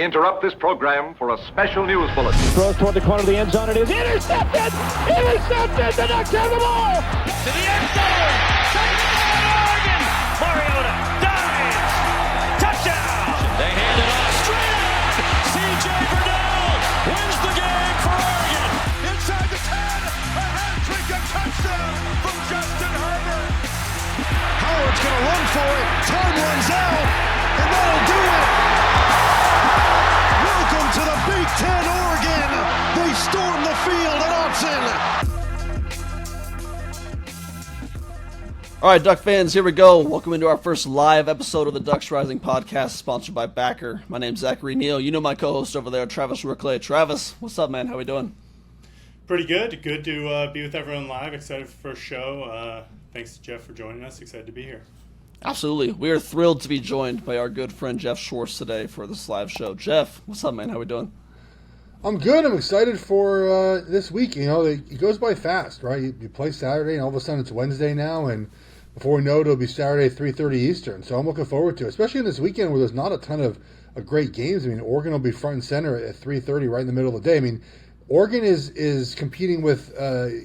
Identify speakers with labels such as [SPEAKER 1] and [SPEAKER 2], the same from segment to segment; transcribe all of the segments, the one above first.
[SPEAKER 1] We interrupt this program for a special news bulletin.
[SPEAKER 2] Throws toward the corner of the end zone. It is intercepted! Intercepted! The Ducks have the ball!
[SPEAKER 3] To the end zone! Oregon! Mariota dives! Touchdown! They hand it off straight out! C.J. Burdell wins the game for Oregon!
[SPEAKER 4] Inside the 10! A hat-trick, a touchdown from Justin Herbert! Howard's going to run for it. Time runs out, and that'll do it! Welcome to the Big Ten, Oregon! They storm the field at Autzen!
[SPEAKER 5] All right, Duck fans, here we go. Welcome into our first live episode of the Ducks Rising podcast, sponsored by Backer. My name's Zachary, Neel. You know my co-host over there, Travis Rooke-Ley. Travis, what's up, man? How we doing?
[SPEAKER 6] Pretty good. Good to be with everyone live. Excited for the first show. Thanks to Geoff for joining us. Excited to be here.
[SPEAKER 5] Absolutely. We are thrilled to be joined by our good friend Geoff Schwartz today for this live show. Geoff, what's up, man? How we doing?
[SPEAKER 7] I'm good. I'm excited for this week. You know, it goes by fast, right? You play Saturday, and all of a sudden it's Wednesday now, and before we know it, it'll be Saturday, 3:30 Eastern. So I'm looking forward to it, especially in this weekend where there's not a ton of great games. I mean, Oregon will be front and center at 3:30 right in the middle of the day. I mean, Oregon is competing with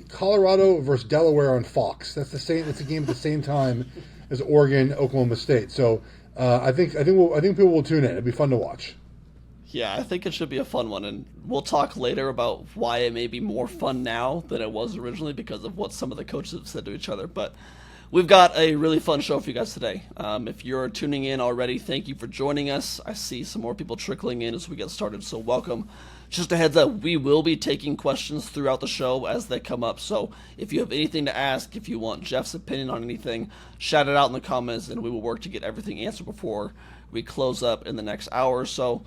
[SPEAKER 7] Colorado versus Delaware on Fox. That's the same. It's a game at the same time as Oregon, Oklahoma State. So I think people will tune in. It'll be fun to watch.
[SPEAKER 5] Yeah, I think it should be a fun one, and we'll talk later about why it may be more fun now than it was originally because of what some of the coaches have said to each other. But we've got a really fun show for you guys today. If you're tuning in already, thank you for joining us. I see some more people trickling in as we get started, so welcome. Just a heads up, we will be taking questions throughout the show as they come up. So if you have anything to ask, if you want Jeff's opinion on anything, shout it out in the comments, and we will work to get everything answered before we close up in the next hour or so.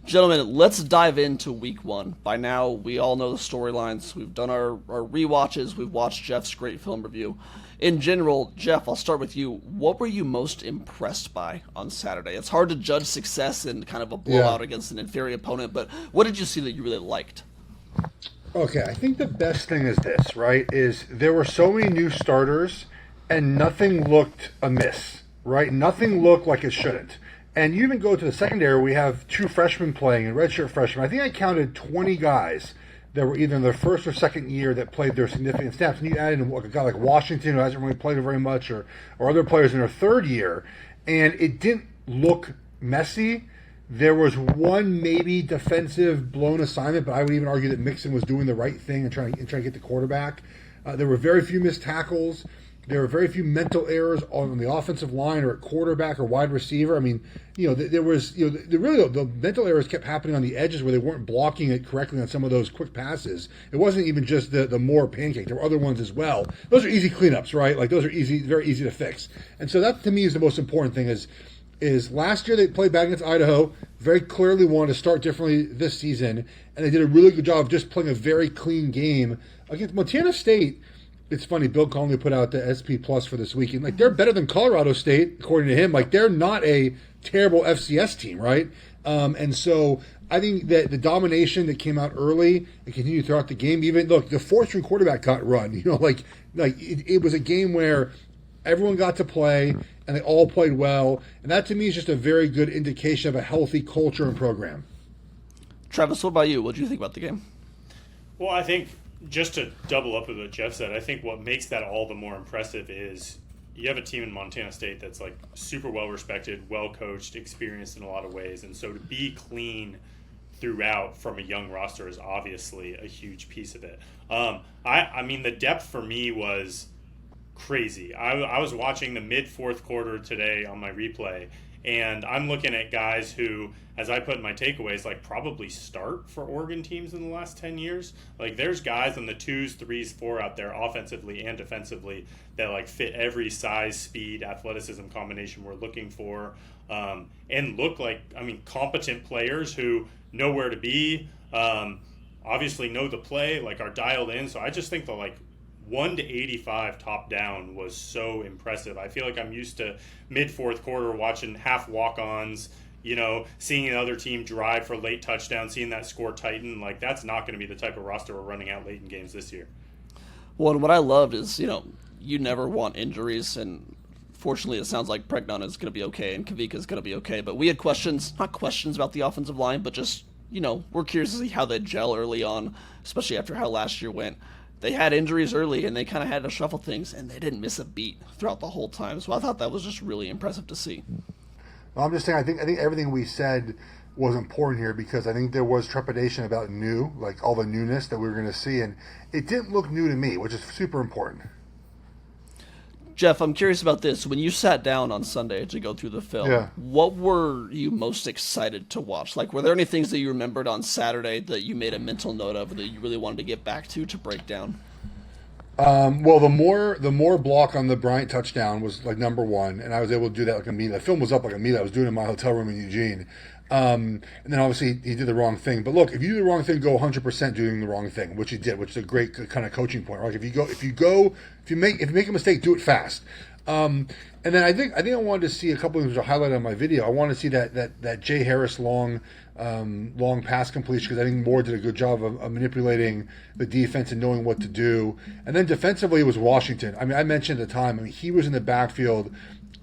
[SPEAKER 5] Gentlemen, let's dive into week one. By now, we all know the storylines. We've done our rewatches. We've watched Jeff's great film review. In general, Geoff, I'll start with you. What were you most impressed by on Saturday? It's hard to judge success in kind of a blowout against an inferior opponent, but what did you see that you really liked?
[SPEAKER 7] Okay, I think the best thing is this, right, is there were so many new starters and nothing looked amiss, right? Nothing looked like it shouldn't. And you even go to the secondary, we have two freshmen playing, and redshirt freshmen. I think I counted 20 guys that were either in their first or second year that played their significant snaps. And you add in a guy like Washington, who hasn't really played very much, or other players in their third year, and it didn't look messy. There was one maybe defensive blown assignment, but I would even argue that Mixon was doing the right thing and trying to get the quarterback. There were very few missed tackles. There were very few mental errors on the offensive line or at quarterback or wide receiver. I mean, there was, the mental errors kept happening on the edges where they weren't blocking it correctly on some of those quick passes. It wasn't even just the Moore pancake. There were other ones as well. Those are easy cleanups, right? Like those are easy, very easy to fix. And so that to me is the most important thing is last year they played back against Idaho, very clearly wanted to start differently this season, and they did a really good job of just playing a very clean game against Montana State. It's funny, Bill Conley put out the SP Plus for this weekend. Like, they're better than Colorado State, according to him. Like, they're not a terrible FCS team, right? And so I think that the domination that came out early and continued throughout the game, even, look, the fourth-string quarterback got run. It was a game where everyone got to play, and they all played well. And that, to me, is just a very good indication of a healthy culture and program.
[SPEAKER 5] Travis, what about you? What did you think about the game?
[SPEAKER 6] Well, I think just to double up with what Geoff said, I think what makes that all the more impressive is you have a team in Montana State that's like super well respected, well coached, experienced in a lot of ways, and so to be clean throughout from a young roster is obviously a huge piece of it. I mean, the depth for me was crazy. I was watching the mid fourth quarter today on my replay, and I'm looking at guys who, as I put in my takeaways, like probably start for Oregon teams in the last 10 years. Like there's guys on the 2s, 3s, 4 out there offensively and defensively that like fit every size, speed, athleticism combination we're looking for, and look like, competent players who know where to be, obviously know the play, like are dialed in. So I just think the 1 to 85 top down was so impressive. I feel like I'm used to mid fourth quarter watching half walk-ons, seeing another team drive for late touchdown, seeing that score tighten. Like that's not going to be the type of roster we're running out late in games this year.
[SPEAKER 5] Well, and what I loved is, you never want injuries, and fortunately, it sounds like Pregnon is going to be okay and Kavika is going to be okay. But we had not questions about the offensive line, but just, we're curious to see how they gel early on, especially after how last year went. They had injuries early, and they kind of had to shuffle things, and they didn't miss a beat throughout the whole time. So I thought that was just really impressive to see.
[SPEAKER 7] I'm just saying, I think everything we said was important here because I think there was trepidation about new, like all the newness that we were going to see, and it didn't look new to me, which is super important.
[SPEAKER 5] Geoff, I'm curious about this. When you sat down on Sunday to go through the film, what were you most excited to watch? Like, were there any things that you remembered on Saturday that you made a mental note of that you really wanted to get back to break down?
[SPEAKER 7] Well, the more block on the Bryant touchdown was like number one, and I was able to do that like immediately. The film was up like immediately. I was doing it in my hotel room in Eugene. And then obviously he did the wrong thing. But look, if you do the wrong thing, go 100% doing the wrong thing, which he did, which is a great kind of coaching point. Right? If you make a mistake, do it fast. And then I think I wanted to see a couple of things highlighted on my video. I wanted to see that Jay Harris long pass completion because I think Moore did a good job of manipulating the defense and knowing what to do. And then defensively, it was Washington. I mean, I mentioned at the time, he was in the backfield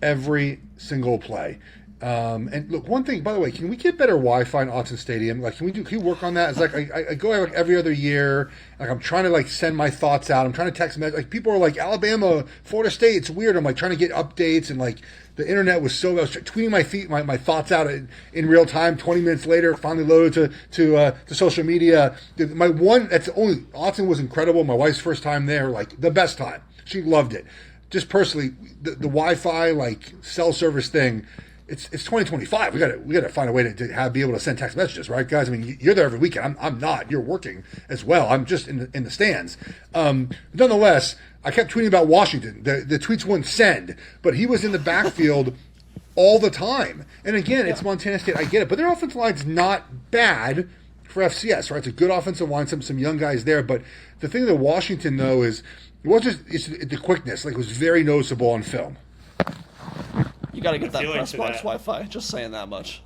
[SPEAKER 7] every single play. And look, one thing, by the way, can we get better Wi-Fi in Autzen Stadium? Like, can we work on that? It's like I go like every other year. Like I'm trying to like send my thoughts out. I'm trying to text message. Like people are like Alabama, Florida State. It's weird. I'm like trying to get updates and like the internet was so. I was tweeting my thoughts out in real time. 20 minutes later, finally loaded to social media. Autzen was incredible. My wife's first time there, like the best time. She loved it. Just personally, the Wi-Fi like cell service thing. It's 2025. We got to find a way to be able to send text messages, right, guys? I mean, you're there every weekend. I'm not. You're working as well. I'm just in the stands. Nonetheless, I kept tweeting about Washington. The tweets wouldn't send, but he was in the backfield all the time. And again, it's Montana State. I get it, but their offensive line's not bad for FCS, right? It's a good offensive line. Some young guys there, but the thing with Washington though is it's the quickness. Like it was very noticeable on film.
[SPEAKER 5] You got to get that press box Wi-Fi. Just saying that much.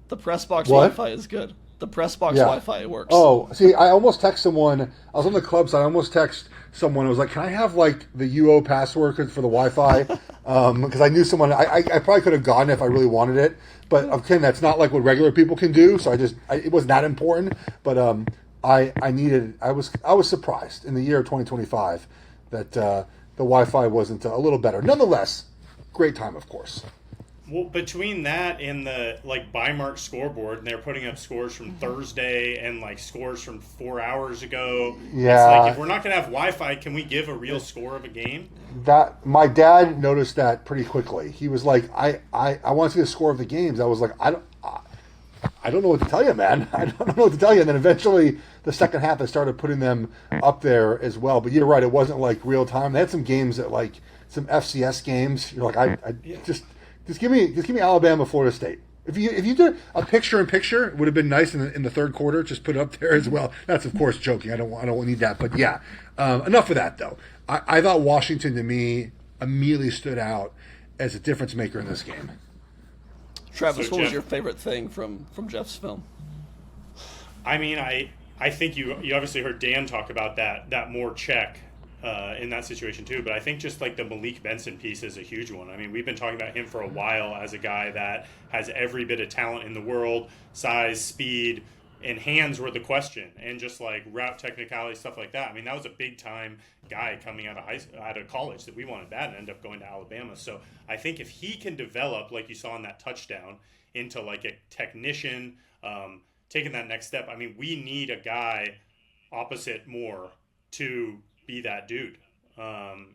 [SPEAKER 5] The press box
[SPEAKER 7] What?
[SPEAKER 5] Wi-Fi is good. The press box Wi-Fi works.
[SPEAKER 7] Oh, see, I almost text someone. I was on the club side. I almost text someone. I was like, "Can I have like the UO password for the Wi-Fi?" Because I knew someone. I probably could have gotten it if I really wanted it. But again, that's not like what regular people can do. So it wasn't that important. But I needed. I was surprised in the year of 2025 that the Wi-Fi wasn't a little better. Nonetheless. Great time, of course.
[SPEAKER 6] Well, between that and the by mark scoreboard, and they're putting up scores from Thursday and like scores from 4 hours ago.
[SPEAKER 7] Yeah.
[SPEAKER 6] It's like if we're not gonna have Wi-Fi, can we give a real score of a game?
[SPEAKER 7] That my dad noticed that pretty quickly. He was like, I want to see the score of the games. I was like, I don't know what to tell you, man. I don't know what to tell you. And then eventually, the second half, they started putting them up there as well. But you're right; it wasn't like real time. They had some games that like. Some FCS games. You're like, just give me Alabama, Florida State. If you did a picture-in-picture, it would have been nice in the third quarter. Just put it up there as well. That's of course joking. I don't need that. But yeah, enough of that though. I thought Washington to me immediately stood out as a difference maker in this game.
[SPEAKER 5] Travis, what was your favorite thing from Geoff's film?
[SPEAKER 6] I mean, I think you obviously heard Dan talk about that more check. In that situation too, but I think just like the Malik Benson piece is a huge one. I mean, we've been talking about him for a while as a guy that has every bit of talent in the world, size, speed, and hands were the question, and just like route technicality, stuff like that. I mean, that was a big time guy coming out of college that we wanted bad and ended up going to Alabama. So I think if he can develop, like you saw in that touchdown, into like a technician, taking that next step. I mean, we need a guy opposite Moore to be that dude.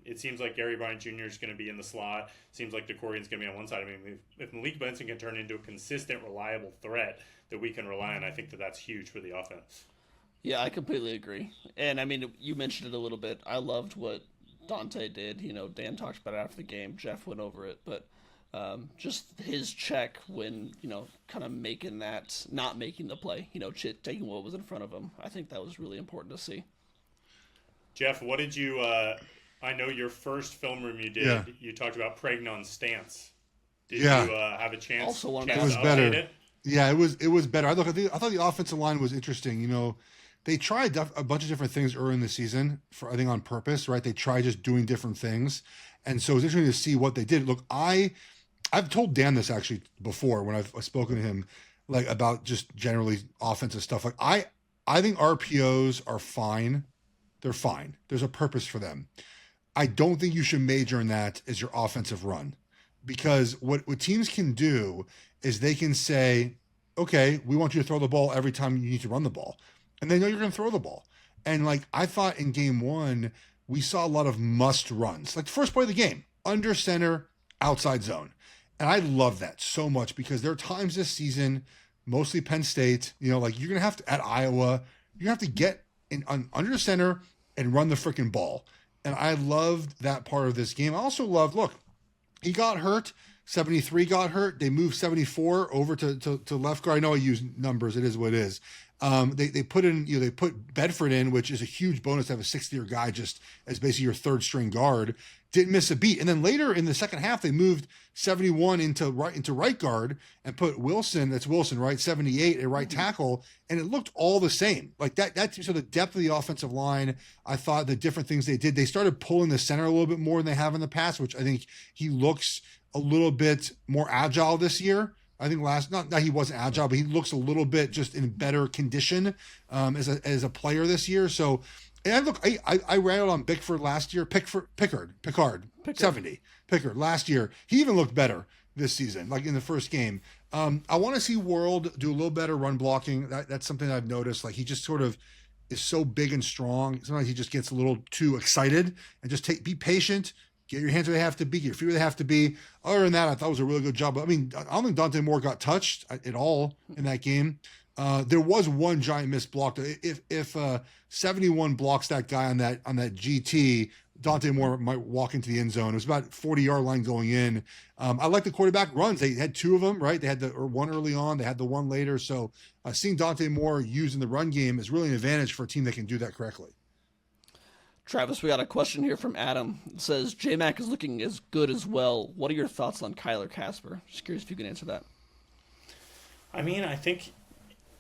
[SPEAKER 6] It seems like Gary Bryant Jr. is going to be in the slot. Seems like DeCorian's going to be on one side. I mean, if Malik Benson can turn into a consistent, reliable threat that we can rely on, I think that's huge for the offense.
[SPEAKER 5] Yeah, I completely agree. And I mean, you mentioned it a little bit. I loved what Dante did. Dan talked about it after the game. Geoff went over it, but just his check when kind of making that, not making the play. Taking what was in front of him. I think that was really important to see.
[SPEAKER 6] Geoff, what did you? I know your first film room you did. You talked about Pregnon's stance. Did you have a chance?
[SPEAKER 5] Also,
[SPEAKER 7] it was better. Yeah, it was better. I thought the offensive line was interesting. they tried a bunch of different things early in the season for, I think, on purpose, right? They tried just doing different things. And so it's interesting to see what they did. Look, I've told Dan this actually before when I've spoken to him, like about just generally offensive stuff. Like I think RPOs are fine. They're fine. There's a purpose for them. I don't think you should major in that as your offensive run, because what teams can do is they can say, okay, we want you to throw the ball every time you need to run the ball. And they know you're going to throw the ball. And like I thought in game one, we saw a lot of must runs. Like the first play of the game, under center, outside zone. And I love that so much because there are times this season, mostly Penn State, like you're going to have to, at Iowa, you have to get under center and run the freaking ball. And I loved that part of this game. I also loved, look, he got hurt. 73 got hurt. They moved 74 over to left guard. I know I use numbers. It is what it is. They put in, they put Bedford in, which is a huge bonus to have a 6th-year guy just as basically your third string guard. Didn't miss a beat. And then later in the second half, they moved 71 into right guard and put Wilson, that's Wilson, right? 78 at right tackle. And it looked all the same. Like that. So the depth of the offensive line, I thought the different things they did, they started pulling the center a little bit more than they have in the past, which I think he looks a little bit more agile this year. I think not that he wasn't agile, but he looks a little bit just in better condition as a player this year. So, and look, I rattled on Bickford last year. Pickard 70. Pickard last year. He even looked better this season, like in the first game. I want to see World do a little better run blocking. That's something I've noticed. Like he just sort of is so big and strong. Sometimes he just gets a little too excited and just be patient. Get your hands where they have to be, get your feet where they have to be. Other than that, I thought it was a really good job. I mean, I don't think Dante Moore got touched at all in that game. There was one giant missed block. If 71 blocks that guy on that GT, Dante Moore might walk into the end zone. It was about 40-yard line going in. I like the quarterback runs. They had 2 of them, right? They had one early on. They had the one later. So seeing Dante Moore used in the run game is really an advantage for a team that can do that correctly.
[SPEAKER 5] Travis, we got a question here from Adam. It says, J-Mac is looking as good as well. What are your thoughts on Kyler Casper? Just curious if you can answer that.
[SPEAKER 6] I mean, I think,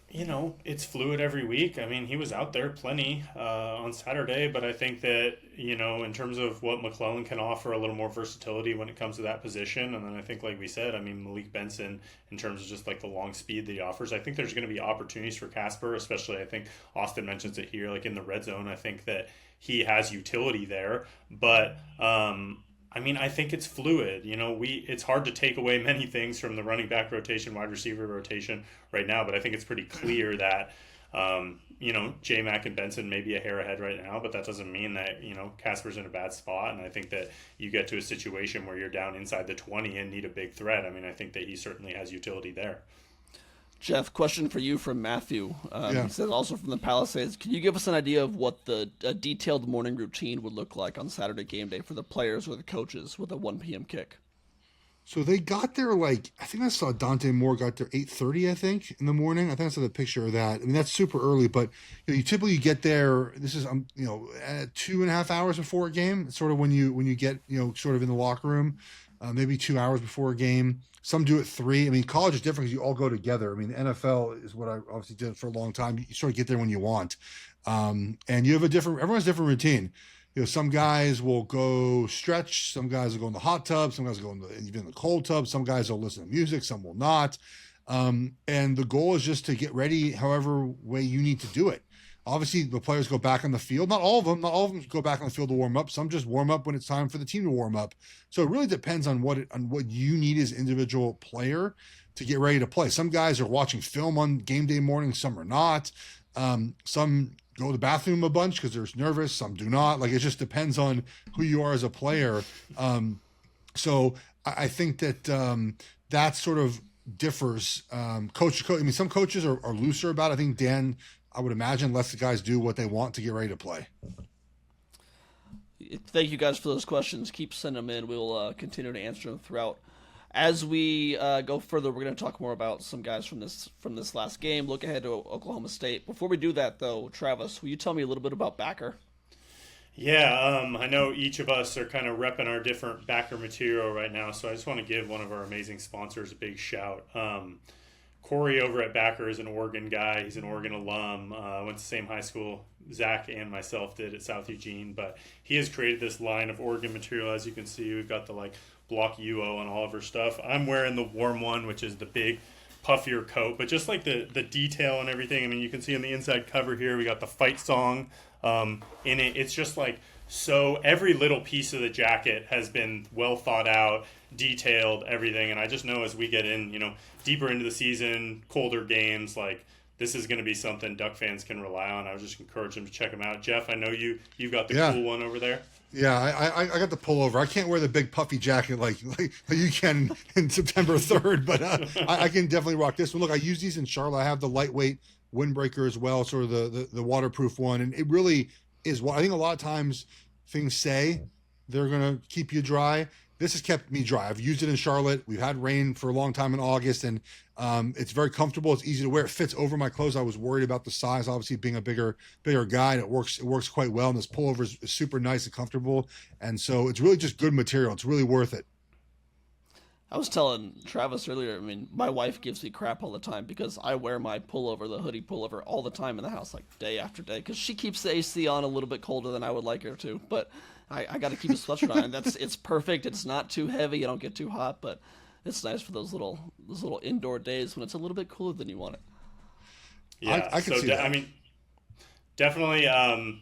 [SPEAKER 6] it's fluid every week. I mean, he was out there plenty on Saturday, but I think that, in terms of what McClellan can offer, a little more versatility when it comes to that position. And then I think, like we said, I mean, Malik Benson, in terms of just like the long speed that he offers, I think there's going to be opportunities for Casper, especially I think Austin mentions it here, like in the red zone. I think that he has utility there, but I mean, I think it's fluid. It's hard to take away many things from the running back rotation, wide receiver rotation right now, but I think it's pretty clear that J-Mac and Benson may be a hair ahead right now, but that doesn't mean that Casper's in a bad spot. And I think that you get to a situation where you're down inside the 20 and need a big threat. I mean, I think that he certainly has utility there.
[SPEAKER 5] Jeff, question for you from Matthew. He says also from the Palisades, can you give us an idea of what a detailed morning routine would look like on Saturday game day for the players or the coaches with a 1 p.m. kick?
[SPEAKER 7] So they got there I think I saw Dante Moore got there 8:30, I think, in the morning. I think I saw the picture of that. I mean, that's super early, but you typically get there. This is 2.5 hours before a game. It's sort of when you get sort of in the locker room, maybe 2 hours before a game. Some do it 3. I mean, college is different because you all go together. I mean, the NFL is what I obviously did for a long time. You sort of get there when you want, and you have everyone's different routine. Some guys will go stretch. Some guys will go in the hot tub. Some guys will go even in the cold tub. Some guys will listen to music. Some will not. And the goal is just to get ready however way you need to do it. Obviously, the players go back on the field. Not all of them go back on the field to warm up. Some just warm up when it's time for the team to warm up. So it really depends on what you need as an individual player to get ready to play. Some guys are watching film on game day morning. Some are not. Some go to the bathroom a bunch because they're nervous. Some do not. Like, it just depends on who you are as a player. So I think that that sort of differs coach to coach. I mean, some coaches are looser about it. I think Dan, I would imagine, lets the guys do what they want to get ready to play.
[SPEAKER 5] Thank you guys for those questions. Keep sending them in. We'll continue to answer them throughout. As we go further, we're going to talk more about some guys from this last game. Look ahead to Oklahoma State. Before we do that, though, Travis, will you tell me a little bit about Backer?
[SPEAKER 6] Yeah, I know each of us are kind of repping our different backer material right now, so I just want to give one of our amazing sponsors a big shout. Corey over at Backer is an Oregon guy. He's an Oregon alum. Went to the same high school Zach and myself did at South Eugene. But he has created this line of Oregon material. As you can see, we've got the block UO on all of our stuff. I'm wearing the warm one, which is the big puffier coat. But just the detail and everything. I mean, you can see on the inside cover here, we got the fight song in it. It's just so every little piece of the jacket has been well thought out, detailed, everything. And I just know as we get in, deeper into the season, colder games, this is going to be something Duck fans can rely on. I would just encourage them to check them out. Jeff, I know you got the cool one over there.
[SPEAKER 7] Yeah, I got the pullover. I can't wear the big puffy jacket like you can in September 3rd, but I can definitely rock this one. Look, I use these in Charlotte. I have the lightweight windbreaker as well, sort of the waterproof one, and it really is what I think a lot of times things say they're going to keep you dry. This has kept me dry. I've used it in Charlotte. We've had rain for a long time in August, and it's very comfortable. It's easy to wear. It fits over my clothes. I was worried about the size, obviously being a bigger guy, and it works quite well. And this pullover is super nice and comfortable, and so it's really just good material. It's really worth it.
[SPEAKER 5] I was telling Travis earlier, I mean, my wife gives me crap all the time because I wear my pullover, the hoodie pullover, all the time in the house, day after day, because she keeps the AC on a little bit colder than I would like her to. But I got to keep a sweatshirt on, and it's perfect. It's not too heavy. You don't get too hot, but it's nice for those little indoor days when it's a little bit cooler than you want it.
[SPEAKER 6] Yeah,
[SPEAKER 7] I can see that.
[SPEAKER 6] I mean, definitely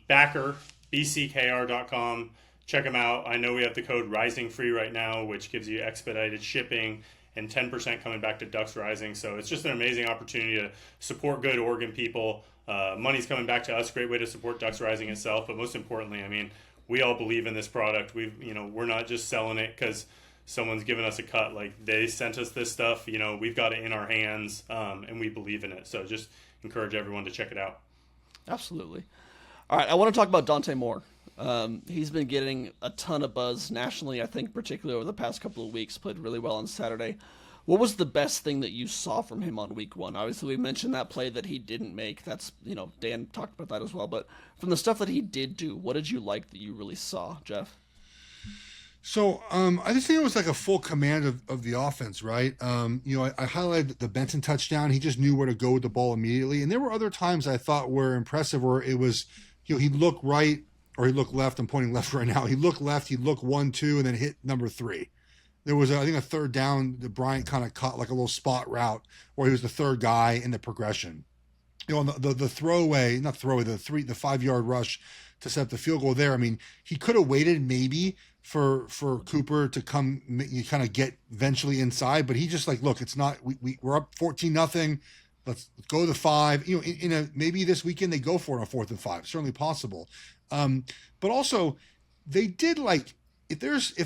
[SPEAKER 6] Backer, bckr.com. Check them out. I know we have the code RISINGFREE right now, which gives you expedited shipping and 10% coming back to Ducks Rising. So it's just an amazing opportunity to support good Oregon people. Money's coming back to us. Great way to support Ducks Rising itself. But most importantly, I mean, we all believe in this product. We're not just selling it because someone's giving us a cut. They sent us this stuff. We've got it in our hands, and we believe in it. So just encourage everyone to check it out.
[SPEAKER 5] Absolutely. All right, I want to talk about Dante Moore. He's been getting a ton of buzz nationally, I think, particularly over the past couple of weeks. Played really well on Saturday. What was the best thing that you saw from him on week one? Obviously, we mentioned that play that he didn't make. That's, Dan talked about that as well. But from the stuff that he did do, what did you like that you really saw, Jeff?
[SPEAKER 7] So I just think it was a full command of the offense, right? I highlighted the Benson touchdown. He just knew where to go with the ball immediately. And there were other times I thought were impressive where it was, he'd look right or he'd look left. I'm pointing left right now. He'd look left, he'd look 1-2, and then hit number 3. There was, I think, a third down that Bryant kind of caught a little spot route where he was the third guy in the progression. On the throwaway, not throwaway, the 5-yard rush to set up the field goal there. I mean, he could have waited maybe for Cooper to come, you kind of get eventually inside, but he just look, it's not, we're up 14-0. Let's go to 5. Maybe this weekend they go for it on 4th and 5. Certainly possible. But also they did if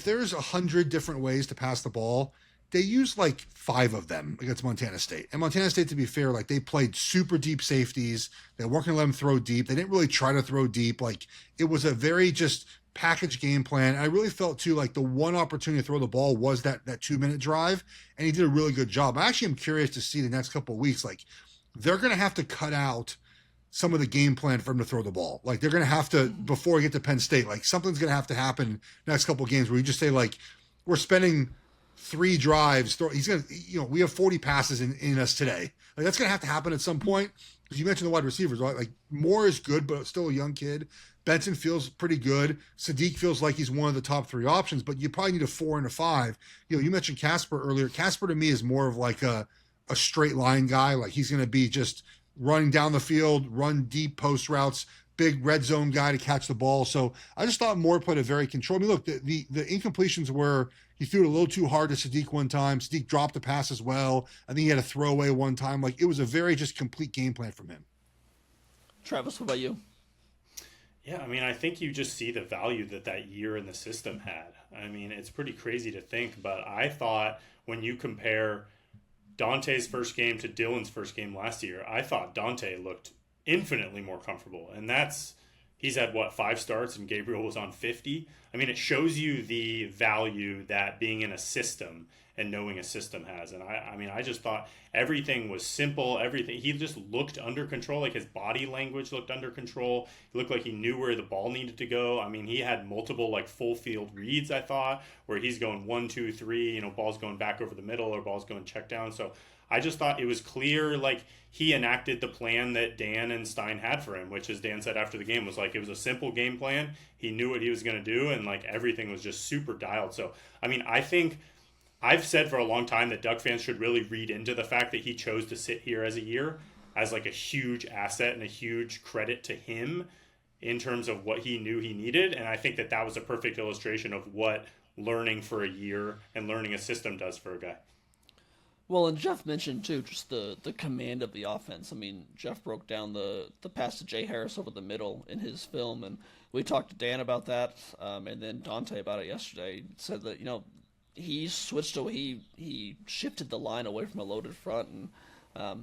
[SPEAKER 7] there's 100 different ways to pass the ball, they used 5 of them against Montana State. And Montana State, to be fair, they played super deep safeties. They weren't going to let them throw deep. They didn't really try to throw deep. It was a very just packaged game plan. And I really felt too the one opportunity to throw the ball was that 2-minute drive, and he did a really good job. I actually am curious to see the next couple of weeks. They're going to have to cut out some of the game plan for him to throw the ball. They're going to have to, before we get to Penn State, something's going to have to happen next couple of games where you just say we're spending 3 drives. He's going to, we have 40 passes in us today. That's going to have to happen at some point. Because you mentioned the wide receivers, right? Moore is good, but still a young kid. Benson feels pretty good. Sadiq feels like he's one of the top 3 options, but you probably need a 4 and a 5. You mentioned Casper earlier. Casper to me is more of a straight line guy. He's going to be just running down the field, run deep post routes, big red zone guy to catch the ball. So I just thought Moore played a very controlled. I mean, look, the incompletions were, he threw it a little too hard to Sadiq one time. Sadiq dropped the pass as well. I think he had a throwaway one time. It was a very just complete game plan from him.
[SPEAKER 5] Travis, what about you?
[SPEAKER 6] Yeah, I mean, I think you just see the value that year in the system had. I mean, it's pretty crazy to think, but I thought when you compare Dante's first game to Dylan's first game last year, I thought Dante looked infinitely more comfortable. And he's had 5 starts and Gabriel was on 50. I mean, it shows you the value that being in a system and knowing a system has. And I just thought everything was simple. He just looked under control. His body language looked under control. He looked like he knew where the ball needed to go. I mean, he had multiple full field reads, I thought, where he's going 1, 2, 3, ball's going back over the middle or ball's going check down. So I just thought it was clear, like, he enacted the plan that Dan and Stein had for him, which, as Dan said after the game, was like, it was a simple game plan. He knew what he was going to do, and like everything was just super dialed. So, I mean, I think I've said for a long time that Duck fans should really read into the fact that he chose to sit here as a year as like a huge asset and a huge credit to him in terms of what he knew he needed. And I think that that was a perfect illustration of what learning for a year and learning a system does for a guy.
[SPEAKER 5] Well, and Geoff mentioned, too, just the command of the offense. I mean, Geoff broke down the pass to Jay Harris over the middle in his film, and we talked to Dan about that, and then Dante about it yesterday. He said that, he switched away, he shifted the line away from a loaded front, and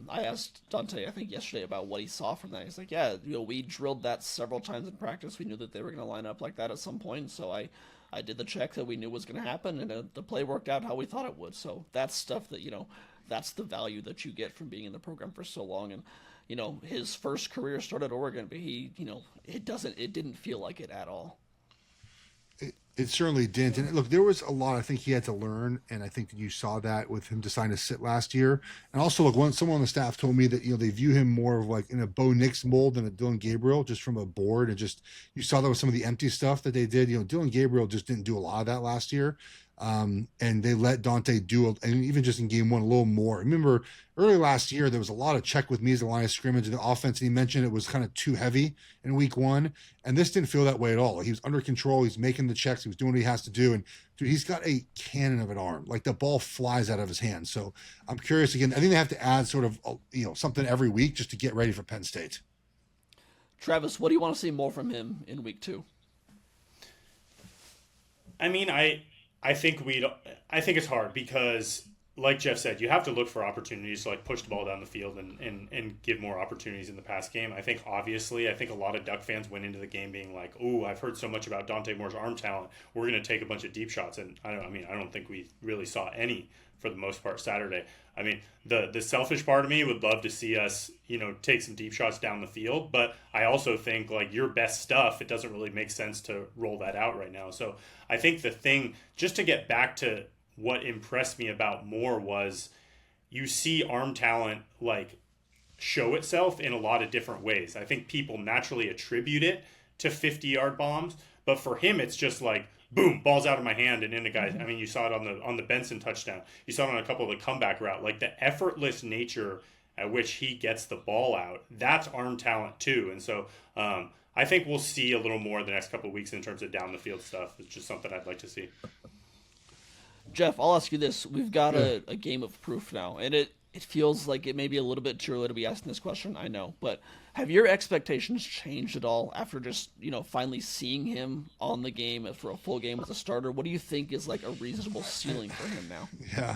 [SPEAKER 5] I asked Dante, I think yesterday, about what he saw from that. He's like, yeah, we drilled that several times in practice. We knew that they were going to line up like that at some point, so I did the check that we knew was going to happen, and the play worked out how we thought it would. So that's stuff that, that's the value that you get from being in the program for so long. And, his first career started at Oregon, but he, it didn't feel like it at all.
[SPEAKER 7] It certainly didn't. And look, there was a lot I think he had to learn, and I think that you saw that with him deciding to sit last year. And also, look, someone on the staff told me that they view him more of like in a Bo Nix mold than a Dylan Gabriel, just from a board, and just you saw that with some of the empty stuff that they did. Dylan Gabriel just didn't do a lot of that last year. And they let Dante do, and even just in game one, a little more. Remember, early last year, there was a lot of check with me as the line of scrimmage, and the offense, and he mentioned it was kind of too heavy in week one, and this didn't feel that way at all. He was under control, he's making the checks, he was doing what he has to do, and dude, he's got a cannon of an arm. Like, the ball flies out of his hand. So I'm curious, again, I think they have to add sort of, something every week just to get ready for Penn State.
[SPEAKER 5] Travis, what do you want to see more from him in week 2?
[SPEAKER 6] I mean, I think it's hard because, like Geoff said, you have to look for opportunities to like push the ball down the field and give more opportunities in the pass game. I think a lot of Duck fans went into the game being like, "Oh, I've heard so much about Dante Moore's arm talent. We're going to take a bunch of deep shots." And I don't think we really saw any for the most part Saturday. I mean, the selfish part of me would love to see us, take some deep shots down the field, but I also think like your best stuff, it doesn't really make sense to roll that out right now. So I think the thing, just to get back to what impressed me about Moore, was you see arm talent like show itself in a lot of different ways. I think people naturally attribute it to 50-yard bombs, but for him, it's just like, boom, ball's out of my hand and into guys. I mean, you saw it on the Benson touchdown. You saw it on a couple of the comeback route. Like, the effortless nature at which he gets the ball out, that's arm talent too. And so I think we'll see a little more the next couple of weeks in terms of down the field stuff. It's just something I'd like to see.
[SPEAKER 5] Geoff, I'll ask you this. We've got a game of proof now, and it feels like it may be a little bit too early to be asking this question, I know, but have your expectations changed at all after just, finally seeing him on the game for a full game as a starter? What do you think is like a reasonable ceiling for him now?
[SPEAKER 7] Yeah.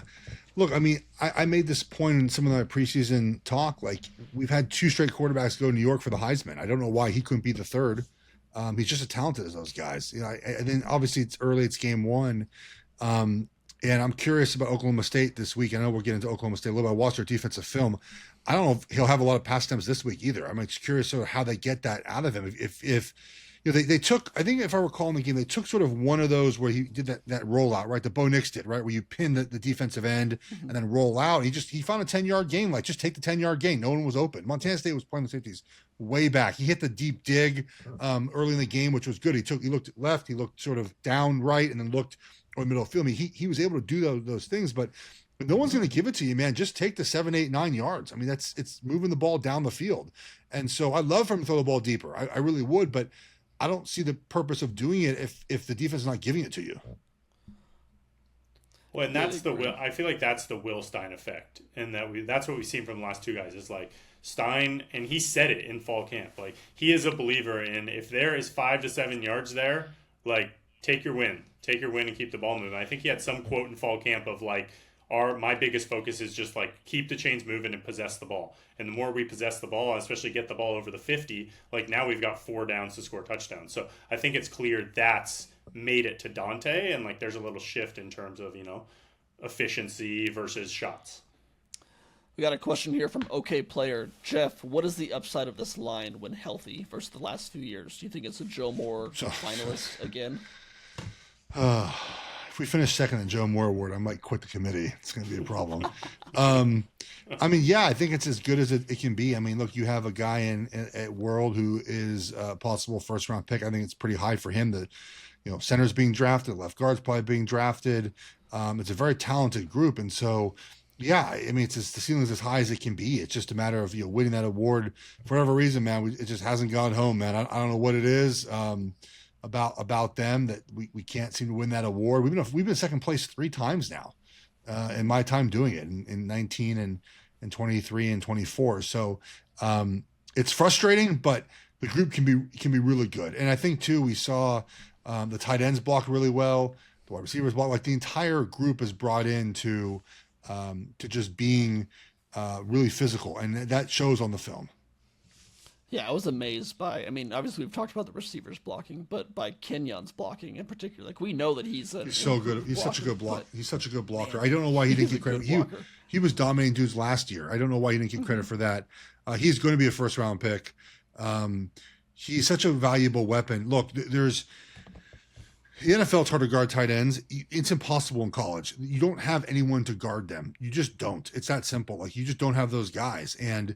[SPEAKER 7] Look, I mean, I made this point in some of my preseason talk. Like, we've had 2 straight quarterbacks go to New York for the Heisman. I don't know why he couldn't be the third. He's just as talented as those guys. And then obviously it's early, it's game 1. And I'm curious about Oklahoma State this week. I know we'll get into Oklahoma State a little bit. I watched their defensive film. I don't know if he'll have a lot of pass attempts this week either. I'm just curious sort of how they get that out of him. If they took, I think if I recall in the game, they took sort of one of those where he did that rollout, right? The Bo Nix did, right? Where you pin the defensive end and then roll out. He found a 10-yard gain. Like, just take the 10-yard gain. No one was open. Montana State was playing the safeties way back. He hit the deep dig early in the game, which was good. He looked left. He looked sort of down right and then looked or middle of field. I mean, he was able to do those things, but no one's going to give it to you, man. Just take the 7, 8, 9 yards. I mean, it's moving the ball down the field. And so I'd love for him to throw the ball deeper. I really would, but I don't see the purpose of doing it if the defense is not giving it to you.
[SPEAKER 6] Well, and that's I feel like that's the Will Stein effect, and that's what we've seen from the last 2 guys is like Stein, and he said it in fall camp. Like, he is a believer in if there is 5 to 7 yards there, like, take your win and keep the ball moving. I think he had some quote in fall camp of like, my biggest focus is just like keep the chains moving and possess the ball. And the more we possess the ball, especially get the ball over the 50, like now we've got 4 downs to score touchdowns. So I think it's clear that's made it to Dante, and like there's a little shift in terms of, efficiency versus shots.
[SPEAKER 5] We got a question here from OK Player. Geoff, what is the upside of this line when healthy versus the last few years? Do you think it's a Joe Moore finalist again?
[SPEAKER 7] If if we finish second in Joe Moore Award, I might quit the committee. It's going to be a problem. I mean, yeah, I think it's as good as it can be. I mean, look, you have a guy at World who is a possible first-round pick. I think it's pretty high for him. Center's being drafted, left guard's probably being drafted. It's a very talented group, and so. Yeah, I mean, the ceiling's as high as it can be. It's just a matter of winning that award for whatever reason, man. It just hasn't gone home, man. I don't know what it is about them that we can't seem to win that award. We've been second place 3 times now in my time doing it in 19 and 23 and 24. So it's frustrating, but the group can be really good. And I think too we saw the tight ends block really well, the wide receivers block. Like the entire group is brought in to just being really physical, and that shows on the film.
[SPEAKER 5] Yeah, I was amazed by. I mean, obviously we've talked about the receivers blocking, but by Kenyon's blocking in particular, like we know that he's
[SPEAKER 7] so good. He's such a good block. He's such a good blocker. I don't know why he didn't get credit. He was dominating dudes last year. I don't know why he didn't get credit for that. He's going to be a first round pick. He's such a valuable weapon. Look, the NFL is hard to guard tight ends. It's impossible in college. You don't have anyone to guard them. You just don't. It's that simple. Like you just don't have those guys, and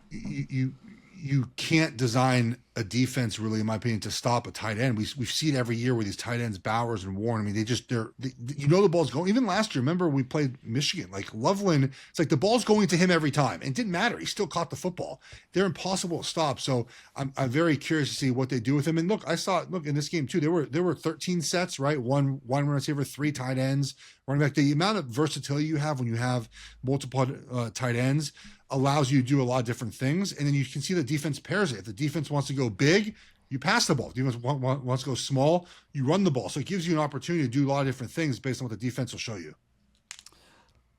[SPEAKER 7] you can't design a defense really, in my opinion, to stop a tight end. We've seen every year where these tight ends, Bowers and Warren. I mean, the ball's going. Even last year, remember we played Michigan. Like Loveland, it's like the ball's going to him every time, and it didn't matter. He still caught the football. They're impossible to stop. So I'm very curious to see what they do with him. And look, I saw in this game too. There were 13 sets, right? One receiver, 3 tight ends, running back. The amount of versatility you have when you have multiple tight ends allows you to do a lot of different things. And then you can see the defense pairs it. If the defense wants to go big, you pass the ball. If the defense wants to go small, you run the ball. So it gives you an opportunity to do a lot of different things based on what the defense will show you.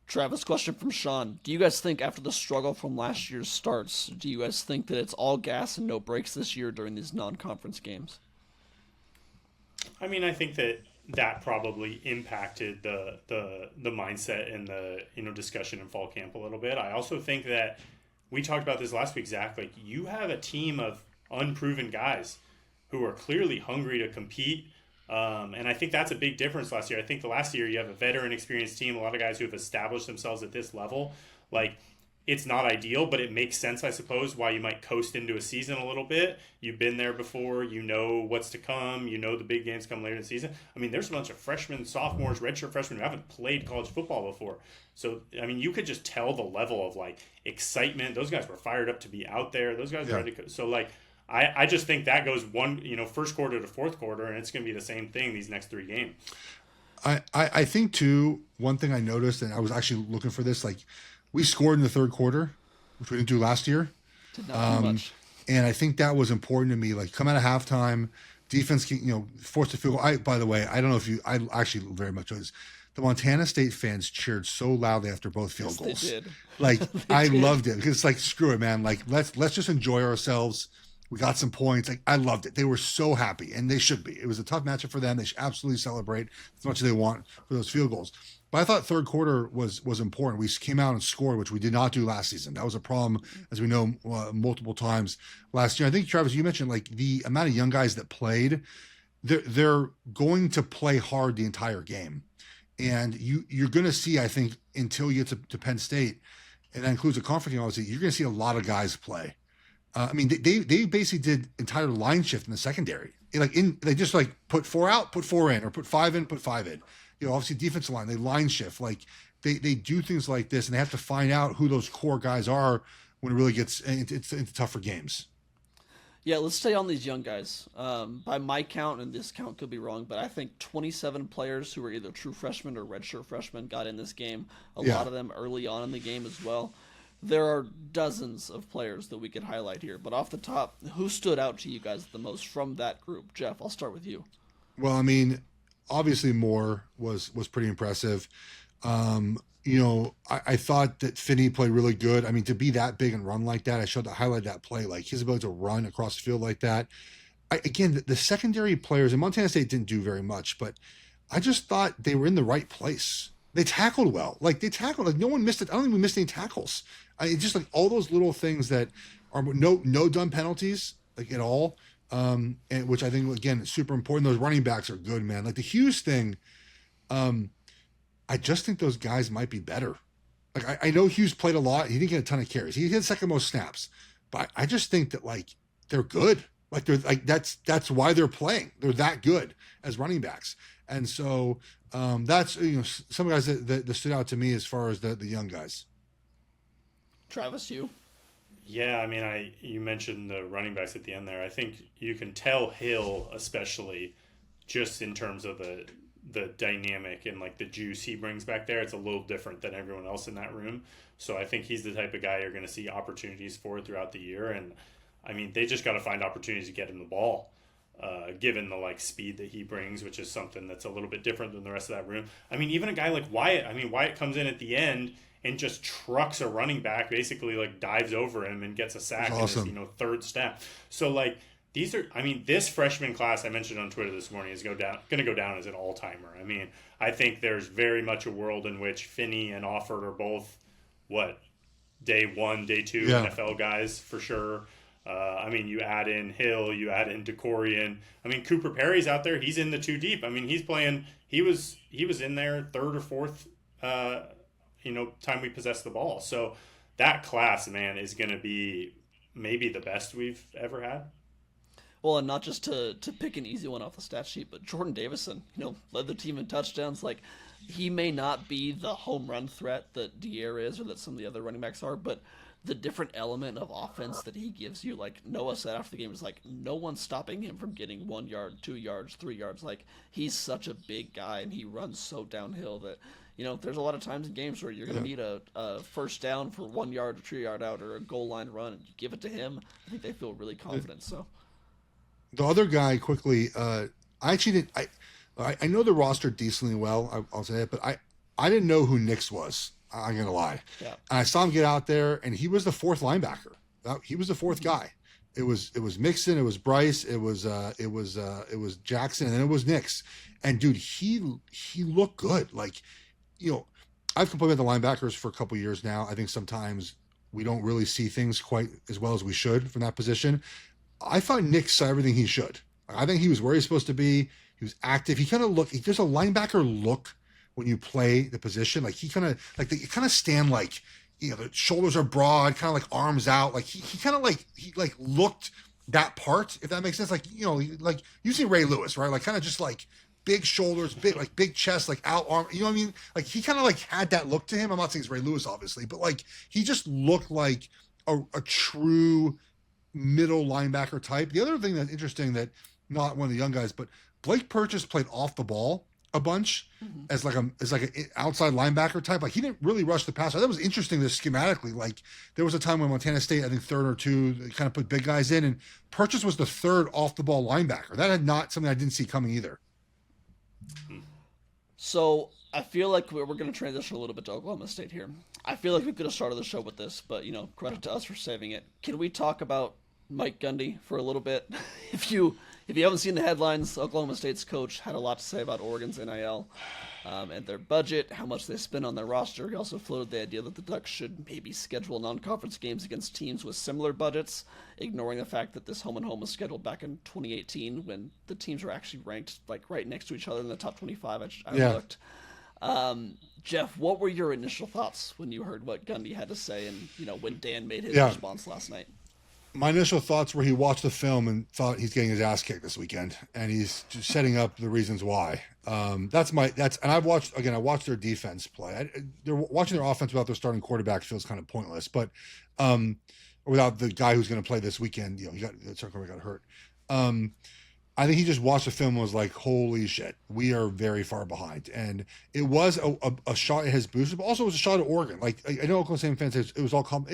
[SPEAKER 5] Travis, question from Sean. Do you guys think after the struggle from last year's starts, do you guys think that it's all gas and no breaks this year during these non-conference games?
[SPEAKER 6] I mean, I think that probably impacted the mindset and the discussion in fall camp a little bit. I also think that we talked about this last week, Zach. Like you have a team of unproven guys who are clearly hungry to compete, and I think that's a big difference last year. I think the last year you have a veteran, experienced team, a lot of guys who have established themselves at this level. Like it's not ideal, but it makes sense, I suppose, why you might coast into a season a little bit. You've been there before. You know what's to come. You know the big games come later in the season. I mean, there's a bunch of freshmen, sophomores, redshirt freshmen who haven't played college football before. So, I mean, you could just tell the level of, like, excitement. Those guys were fired up to be out there. Those guys were ready to – so, like, I just think that goes first quarter to fourth quarter, and it's going to be the same thing these next 3 games.
[SPEAKER 7] I think, too, one thing I noticed, and I was actually looking for this, like – we scored in the third quarter, which we didn't do last year.
[SPEAKER 5] Did not do much.
[SPEAKER 7] And I think that was important to me. Like, come out of halftime, defense, forced a field goal. By the way, I don't know if I actually very much was. The Montana State fans cheered so loudly after both field goals.
[SPEAKER 5] They did.
[SPEAKER 7] Like, I loved it because it's like, screw it, man. Like, let's just enjoy ourselves. We got some points. Like, I loved it. They were so happy, and they should be. It was a tough matchup for them. They should absolutely celebrate as much as they want for those field goals. But I thought third quarter was important. We came out and scored, which we did not do last season. That was a problem, as we know, multiple times last year. I think, Travis, you mentioned like the amount of young guys that played. They're going to play hard the entire game, and you're going to see, I think, until you get to Penn State, and that includes a conference game, obviously, you're going to see a lot of guys play. I mean, they basically did entire line shift in the secondary. They just like put 4 out, put 4 in, or put 5 in, put 5 in. Obviously defensive line, they line shift. Like they do things like this, and they have to find out who those core guys are when it really gets into tougher games.
[SPEAKER 5] Yeah, let's stay on these young guys. By my count, and this count could be wrong, but I think 27 players who were either true freshmen or redshirt freshmen got in this game. A lot of them early on in the game as well. There are dozens of players that we could highlight here, but off the top, who stood out to you guys the most from that group? Geoff, I'll start with you.
[SPEAKER 7] Well, I mean, obviously Moore was pretty impressive. I thought that Finney played really good. I mean, to be that big and run like that, I highlighted that play, like his ability to run across the field like that. Again, the secondary players, and Montana State didn't do very much, but I just thought they were in the right place. They tackled well. Like no one missed it. I don't think we missed any tackles. It's just like all those little things that are no dumb penalties, like at all. and which I think, again, is super important. Those running backs are good, man. Like the Hughes thing, I just think those guys might be better. Like I know Hughes played a lot. He didn't get a ton of carries. He had second most snaps. But I just think that, like, they're good. Like they're like that's why they're playing. They're that good as running backs. And so that's some guys that stood out to me as far as the young guys.
[SPEAKER 5] Travis, you?
[SPEAKER 6] Yeah, I mean, you mentioned the running backs at the end there. I think you can tell Hill, especially, just in terms of the dynamic and like the juice he brings back there. It's a little different than everyone else in that room. So I think he's the type of guy you're going to see opportunities for throughout the year. And I mean, they just got to find opportunities to get him the ball, given the like speed that he brings, which is something that's a little bit different than the rest of that room. I mean, even a guy like Wyatt. I mean, Wyatt comes in at the end and just trucks a running back, basically like dives over him and gets a sack in his third snap. So like these are, I mean, this freshman class I mentioned on Twitter this morning is going to go down as an all timer. I mean, I think there's very much a world in which Finney and Offord are both day 1, day 2 NFL guys for sure. I mean, you add in Hill, you add in DeCorian. I mean, Cooper Perry's out there. He's in the 2 deep. I mean, he's playing. He was in there third or fourth. Time we possess the ball. So that class, man, is going to be maybe the best we've ever had.
[SPEAKER 5] Well, and not just to pick an easy one off the stat sheet, but Jordan Davison, led the team in touchdowns. Like, he may not be the home run threat that Dier is or that some of the other running backs are, but the different element of offense that he gives you, like Noah said after the game, is like no one's stopping him from getting 1 yard, 2 yards, 3 yards. Like, he's such a big guy and he runs so downhill that there's a lot of times in games where you're going to need a first down for 1 yard or 2 yard out or a goal line run, and you give it to him. I think they feel really confident. So
[SPEAKER 7] the other guy quickly, I actually didn't. I know the roster decently well. I'll say it, but I didn't know who Nix was. I'm gonna lie. Yeah. And I saw him get out there, and he was the fourth linebacker. He was the fourth guy. It was Mixon, it was Bryce, it was Jackson, and then it was Nix. And dude, he looked good. Like, I've complained about the linebackers for a couple of years now. I think sometimes we don't really see things quite as well as we should from that position. I thought Nick saw everything he should. I think he was where he's supposed to be. He was active. He kind of looked. There's a linebacker look when you play the position. Like he kind of like you kind of stand like the shoulders are broad, kind of like arms out. Like he kind of like looked that part, if that makes sense. Like like using Ray Lewis, right? Like kind of just like big shoulders, big chest, like out arm. You know what I mean? Like he kind of like had that look to him. I'm not saying it's Ray Lewis, obviously, but like he just looked like a true middle linebacker type. The other thing that's interesting, that not one of the young guys, but Blake Purchase played off the ball a bunch as like an outside linebacker type. Like he didn't really rush the passer. That was interesting. This schematically, like there was a time when Montana State, I think third or two, they kind of put big guys in, and Purchase was the third off the ball linebacker. That had not something I didn't see coming either.
[SPEAKER 5] So I feel like we're going to transition a little bit to Oklahoma State here. I feel like we could have started the show with this, but credit to us for saving it. Can we talk about Mike Gundy for a little bit? If you haven't seen the headlines, Oklahoma State's coach had a lot to say about Oregon's NIL and their budget, how much they spend on their roster. He also floated the idea that the Ducks should maybe schedule non-conference games against teams with similar budgets, ignoring the fact that this home-and-home was scheduled back in 2018 when the teams were actually ranked like right next to each other in the top 25. I looked. Geoff, what were your initial thoughts when you heard what Gundy had to say and when Dan made his response last night?
[SPEAKER 7] My initial thoughts were he watched the film and thought he's getting his ass kicked this weekend, and he's just setting up the reasons why. And I watched their defense play. They're watching their offense without their starting quarterback feels kind of pointless, but without the guy who's going to play this weekend, the starting quarterback got hurt. I think he just watched the film and was like, holy shit, we are very far behind. And it was a shot at his booster, but also it was a shot at Oregon. Like, I know Oklahoma State fans, it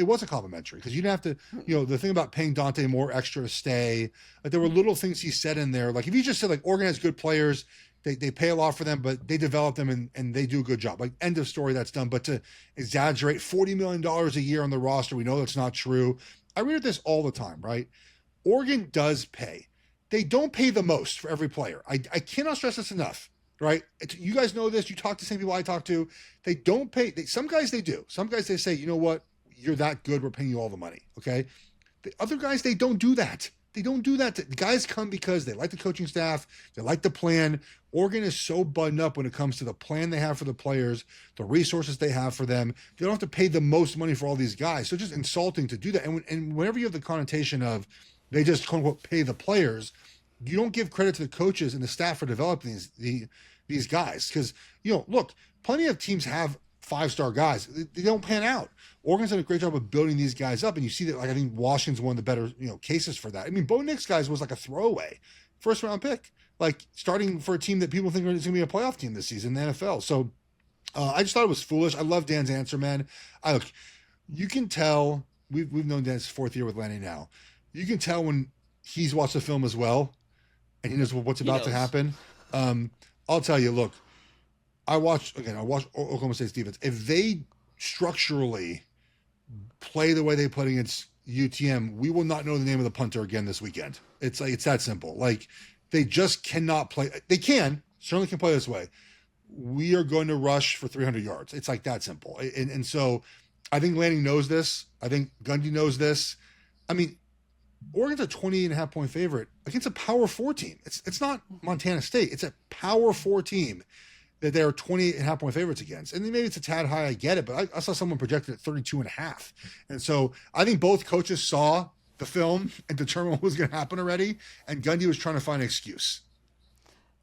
[SPEAKER 7] was a complimentary because you didn't have to, the thing about paying Dante more extra to stay, like there were little things he said in there. Like if you just said like Oregon has good players, they pay a lot for them, but they develop them and they do a good job. Like end of story, that's done. But to exaggerate $40 million a year on the roster, we know that's not true. I read this all the time, right? Oregon does pay. They don't pay the most for every player. I cannot stress this enough, right? You guys know this. You talk to the same people I talk to. They don't pay. Some guys they do. Some guys they say, you know what? You're that good. We're paying you all the money, okay? The other guys, they don't do that. They don't do that. The guys come because they like the coaching staff, they like the plan. Oregon is so buttoned up when it comes to the plan they have for the players, the resources they have for them. They don't have to pay the most money for all these guys. So it's just insulting to do that. And whenever you have the connotation of they just quote unquote pay the players, you don't give credit to the coaches and the staff for developing these guys. Because, look, plenty of teams have 5-star guys. They don't pan out. Oregon's done a great job of building these guys up, and you see that. Like, I think Washington's one of the better cases for that. I mean, Bo Nix guys was like a throwaway first-round pick, like starting for a team that people think is going to be a playoff team this season in the NFL. So I just thought it was foolish. I love Dan's answer, man. Look, you can tell we've known Dan's 4th year with Lanny now. You can tell when he's watched the film as well, and he knows what's about to happen. I'll tell you, look. I watched Oklahoma State's defense. If they structurally play the way they played against UTM, we will not know the name of the punter again this weekend. It's that simple. Like, they just cannot play. They certainly can play this way. We are going to rush for 300 yards. It's like that simple. And so I think Lanning knows this. I think Gundy knows this. I mean, Oregon's a 28.5 point favorite against a Power 4 team. It's not Montana State. It's a Power 4 team that they're 28.5 point favorites against. And maybe it's a tad high, I get it, but I saw someone projected at 32.5. And so I think both coaches saw the film and determined what was going to happen already, and Gundy was trying to find an excuse.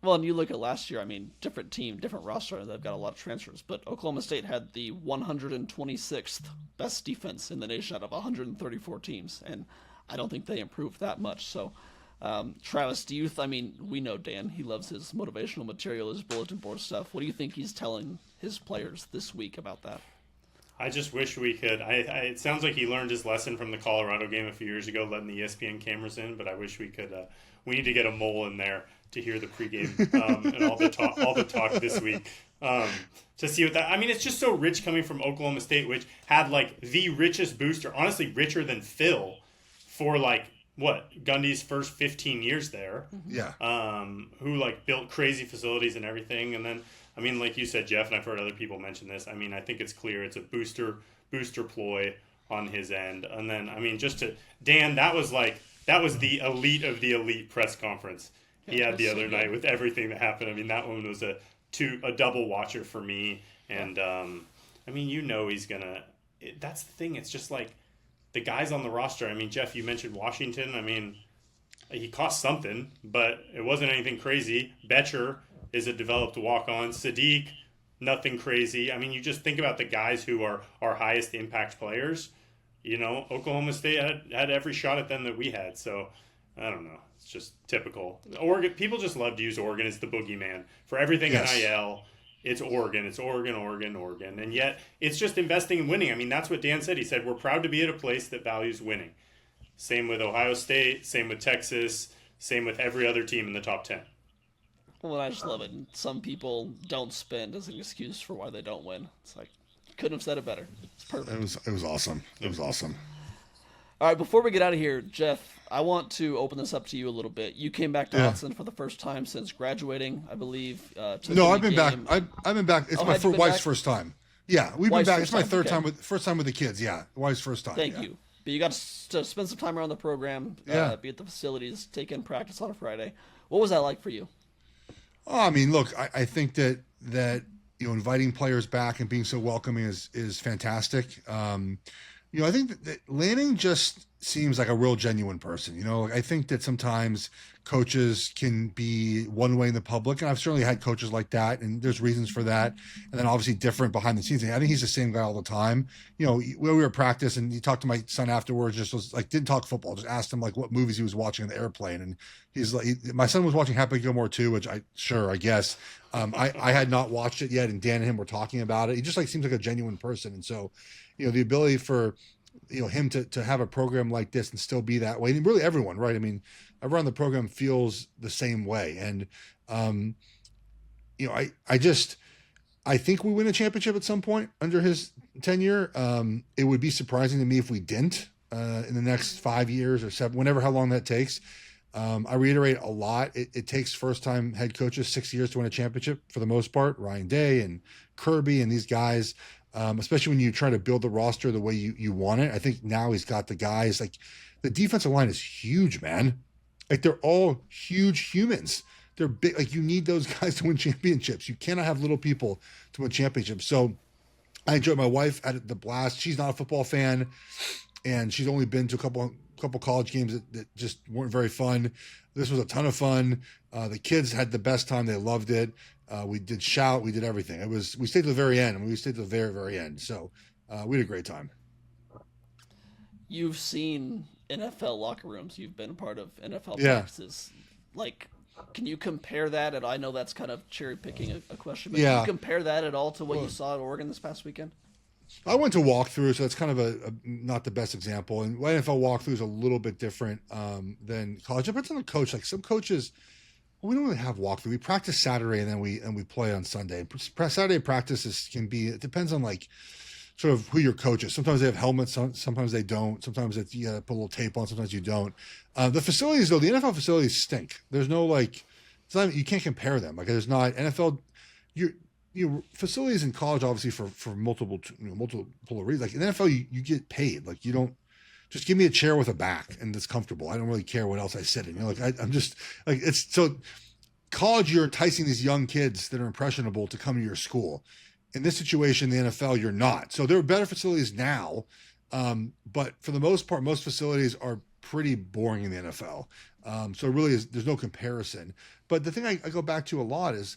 [SPEAKER 5] Well, and you look at last year, I mean, different team, different roster, they've got a lot of transfers, but Oklahoma State had the 126th best defense in the nation out of 134 teams, and I don't think they improved that much. So Travis, we know Dan, he loves his motivational material, his bulletin board stuff. What do you think he's telling his players this week about that?
[SPEAKER 6] I just wish we could. It sounds like he learned his lesson from the Colorado game a few years ago, letting the ESPN cameras in, but I wish we could. We need to get a mole in there to hear the pregame and all the talk this week. To see what that. I mean, it's just so rich coming from Oklahoma State, which had like the richest booster, honestly richer than Phil, for Gundy's first 15 years there.
[SPEAKER 7] Yeah.
[SPEAKER 6] Who built crazy facilities and everything. And then, I mean, like you said, Geoff, and I've heard other people mention this. I mean, I think it's clear it's a booster ploy on his end. And then, I mean, Dan, that was the elite of the elite press conference he had the other night with everything that happened. I mean, that one was a double watcher for me. And, I mean, he's gonna, that's the thing. It's just like, the guys on the roster, I mean, Geoff, you mentioned Washington. I mean, he cost something, but it wasn't anything crazy. Betcher is a developed walk-on. Sadiq, nothing crazy. I mean, you just think about the guys who are our highest impact players. Oklahoma State had every shot at them that we had. So, I don't know. It's just typical. Oregon, people just love to use Oregon as the boogeyman for everything. Yes. NIL. It's Oregon. It's Oregon. And yet, it's just investing in winning. I mean, that's what Dan said. He said, we're proud to be at a place that values winning. Same with Ohio State. Same with Texas. Same with every other team in the top 10.
[SPEAKER 5] Well, I just love it. Some people don't spend as an excuse for why they don't win. It's like, couldn't have said it better. It's perfect.
[SPEAKER 7] It was awesome. It was awesome.
[SPEAKER 5] All right, before we get out of here, Geoff, I want to open this up to you a little bit. You came back to Austin for the first time since graduating, I believe.
[SPEAKER 7] No, I've been back. I've been back. It's my wife's first time. Yeah, we've been back. It's my third time first time with the kids. Yeah, wife's first time.
[SPEAKER 5] Thank you. But you got to spend some time around the program, be at the facilities, take in practice on a Friday. What was that like for you?
[SPEAKER 7] Oh, I mean, look, I think that inviting players back and being so welcoming is fantastic. I think that Lanning just seems like a real genuine person. I think that sometimes coaches can be one way in the public, and I've certainly had coaches like that, and there's reasons for that. And then obviously different behind the scenes. I think he's the same guy all the time. When we were at practice, and he talked to my son afterwards, just was like, didn't talk football, just asked him like what movies he was watching on the airplane, and he's like, my son was watching Happy Gilmore 2, which I guess. I had not watched it yet, and Dan and him were talking about it. He just seems like a genuine person, and so the ability for him to have a program like this and still be that way, and really everyone, right? I mean, everyone on the program feels the same way, and I think we win a championship at some point under his tenure. It would be surprising to me if we didn't in the next 5 years or 7, how long that takes. I reiterate a lot. It takes first-time head coaches 6 years to win a championship for the most part. Ryan Day and Kirby and these guys. especially when you try to build the roster the way you want it. I think now he's got the guys. Like, the defensive line is huge, man. Like, they're all huge humans. They're big. Like, you need those guys to win championships. You cannot have little people to win championships. So I enjoyed my wife at the blast. She's not a football fan, and she's only been to a couple college games that just weren't very fun. This was a ton of fun. The kids had the best time. They loved it. We did shout. We did everything. We stayed to the very end. We stayed to the very, very end. So we had a great time.
[SPEAKER 5] You've seen NFL locker rooms. You've been a part of NFL practices. Like, can you compare that? And I know that's kind of cherry picking a question, but can you compare that at all to what you saw at Oregon this past weekend? I
[SPEAKER 7] went to walkthrough, so that's kind of a not the best example. And NFL walkthrough is a little bit different than college. It depends on the coach. Like, some coaches, we don't really have walkthrough. We practice Saturday and then we play on Sunday. Saturday practices it depends on, like, sort of who your coach is. Sometimes they have helmets on, sometimes they don't. Sometimes you gotta put a little tape on, sometimes you don't. The facilities, though, the NFL facilities stink. There's no, like, you can't compare them. Like, there's not NFL. Your facilities in college, obviously, for multiple reasons. Like, in NFL, you get paid. Like, you don't just give me a chair with a back and it's comfortable. I don't really care what else I sit in. Like, I'm just like, it's so college. You're enticing these young kids that are impressionable to come to your school. In this situation, in the NFL, you're not. So there are better facilities now, but for the most part, most facilities are pretty boring in the NFL. So it really is. There's no comparison. But the thing I go back to a lot is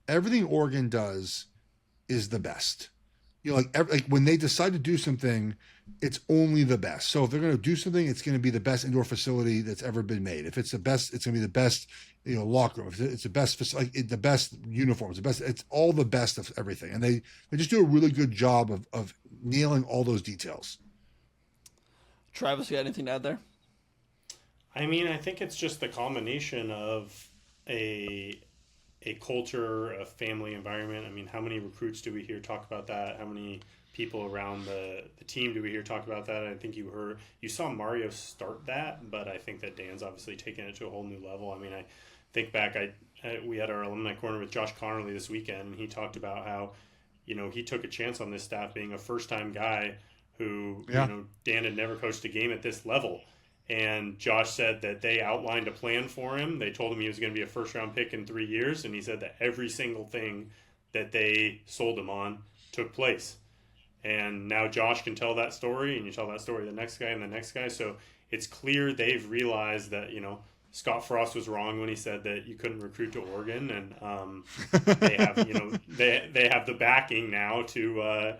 [SPEAKER 7] everything Oregon does is the best. Like when they decide to do something, it's only the best. So if they're going to do something, it's going to be the best indoor facility that's ever been made. If it's the best, it's going to be the best, locker room. If it's the best, the best uniforms, the best. It's all the best of everything, and they just do a really good job of nailing all those details.
[SPEAKER 5] Travis, you got anything to add there?
[SPEAKER 6] I mean, I think it's just the combination of a culture, a family environment. I mean, how many recruits do we hear talk about that? How many people around the team do we hear talk about that? I think you saw Mario start that, but I think that Dan's obviously taken it to a whole new level. I mean, I think back, we had our alumni corner with Josh Connerly this weekend, and he talked about how, he took a chance on this staff being a first-time guy who, Dan had never coached a game at this level. And Josh said that they outlined a plan for him. They told him he was going to be a first-round pick in 3 years, and he said that every single thing that they sold him on took place. And now Josh can tell that story, and you tell that story to the next guy and the next guy. So it's clear they've realized that, Scott Frost was wrong when he said that you couldn't recruit to Oregon, and they have, they have the backing now to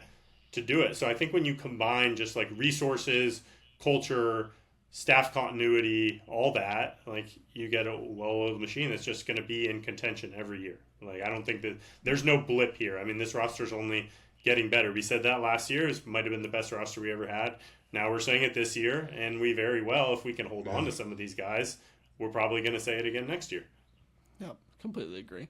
[SPEAKER 6] do it. So I think when you combine just like resources, culture, staff continuity, all that, like, you get a well-oiled machine that's just going to be in contention every year. Like, I don't think that there's no blip here. I mean, this roster's only getting better. We said that last year. It might have been the best roster we ever had. Now we're saying it this year, and we very well, if we can hold on to some of these guys, we're probably going to say it again next year.
[SPEAKER 5] Yep, completely agree.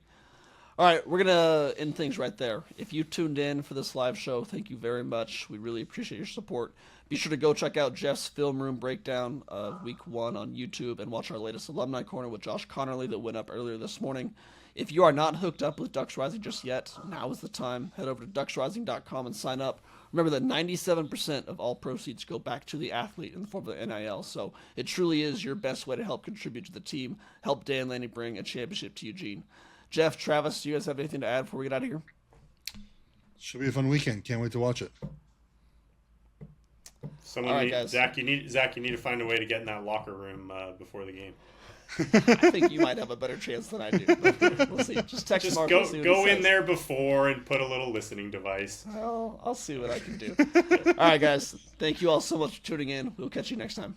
[SPEAKER 5] All right, we're going to end things right there. If you tuned in for this live show, thank you very much. We really appreciate your support. Be sure to go check out Jeff's film room breakdown of Week 1 on YouTube and watch our latest Alumni Corner with Josh Connerly that went up earlier this morning. If you are not hooked up with Ducks Rising just yet, now is the time. Head over to ducksrising.com and sign up. Remember that 97% of all proceeds go back to the athlete in the form of the NIL, so it truly is your best way to help contribute to the team, help Dan Lanning bring a championship to Eugene. Jeff, Travis, do you guys have anything to add before we get out of here?
[SPEAKER 7] Should be a fun weekend. Can't wait to watch it.
[SPEAKER 6] Zach, you need to find a way to get in that locker room before the game.
[SPEAKER 5] I think you might have a better chance than I do. We'll see. Just text Mark.
[SPEAKER 6] Go in there before and put a little listening device.
[SPEAKER 5] I'll see what I can do. All right, guys. Thank you all so much for tuning in. We'll catch you next time.